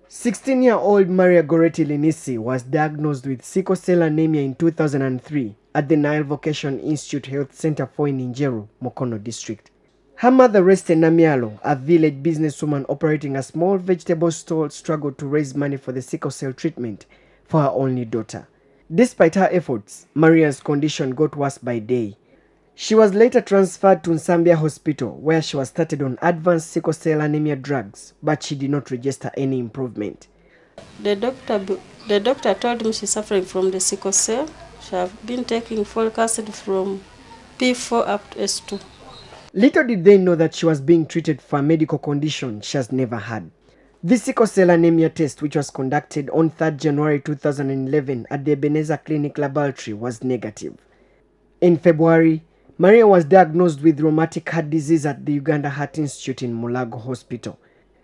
16-year-old Maria Goretti Linisi was diagnosed with sickle cell anemia in 2003 at the Nile Vocation Institute Health Center for in Injeru, Mukono district. Her mother, Reste Namialo, a village businesswoman operating a small vegetable stall, struggled to raise money for the sickle cell treatment for her only daughter. Despite her efforts, Maria's condition got worse by day. She was later transferred to Nsambia Hospital, where she was started on advanced sickle cell anemia drugs, but she did not register any improvement. The doctor told me she's suffering from the sickle cell. She has been taking folic acid from P4 up to S2. Little did they know that she was being treated for a medical condition she has never had. The sickle cell anemia test, which was conducted on 3rd January 2011 at the Ebenezer Clinic Laboratory, was negative. In February, Maria was diagnosed with rheumatic heart disease at the Uganda Heart Institute in Mulago Hospital.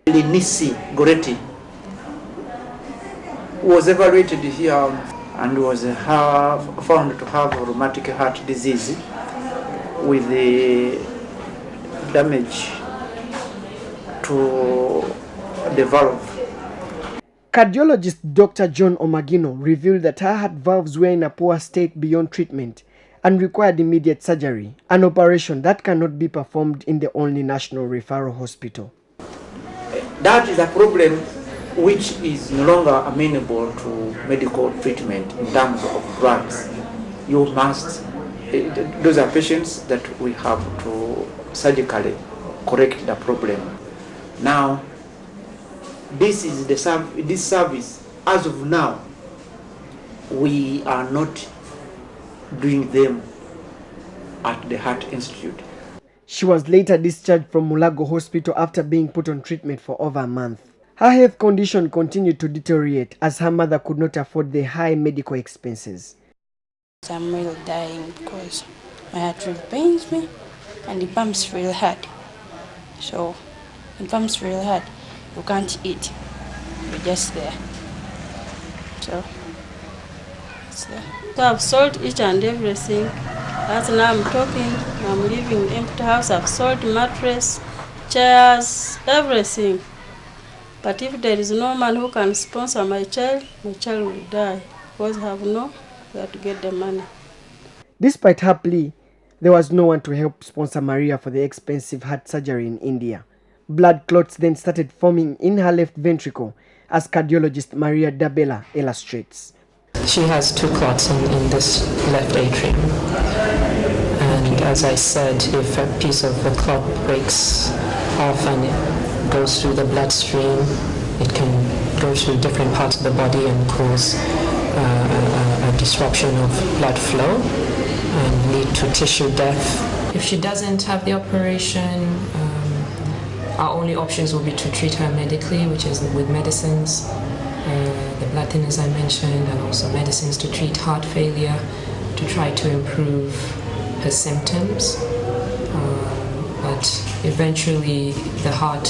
Linisi Goretti was evaluated here and was found to have rheumatic heart disease with the damage to the valve. Cardiologist Dr. John Omagino revealed that her heart valves were in a poor state beyond treatment and required immediate surgery, an operation that cannot be performed in the only national referral hospital. That is a problem which is no longer amenable to medical treatment in terms of drugs. You must, those are patients that we have to surgically correct the problem. Now, this service, as of now, we are not doing them at the Heart Institute. She was later discharged from Mulago Hospital after being put on treatment for over a month. Her health condition continued to deteriorate as her mother could not afford the high medical expenses. I'm really dying because my heart really pains me and it pumps really hard. So it pumps really hard. You can't eat. You're just there. So it's there. So I've sold each and everything. As now I'm talking, I'm living in an empty house. I've sold mattress, chairs, everything. But if there is no man who can sponsor my child will die because I have where to get the money. Despite her plea, there was no one to help sponsor Maria for the expensive heart surgery in India. Blood clots then started forming in her left ventricle, as cardiologist Maria Dabella illustrates. She has 2 clots in this left atrium. And as I said, if a piece of the clot breaks off and it goes through the bloodstream, it can go through different parts of the body and cause a disruption of blood flow and lead to tissue death. If she doesn't have the operation, our only options will be to treat her medically, which is with medicines, the blood thinners I mentioned, and also medicines to treat heart failure, to try to improve her symptoms. But eventually the heart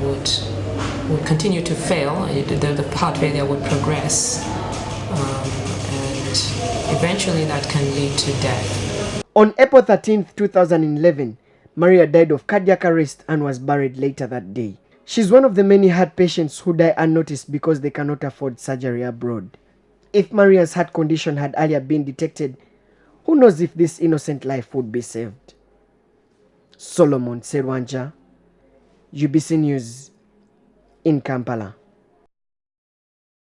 would continue to fail, the heart failure would progress, and eventually that can lead to death. On April 13, 2011, Maria died of cardiac arrest and was buried later that day. She's one of the many heart patients who die unnoticed because they cannot afford surgery abroad. If Maria's heart condition had earlier been detected, who knows if this innocent life would be saved? Solomon Serwanja, UBC News in Kampala.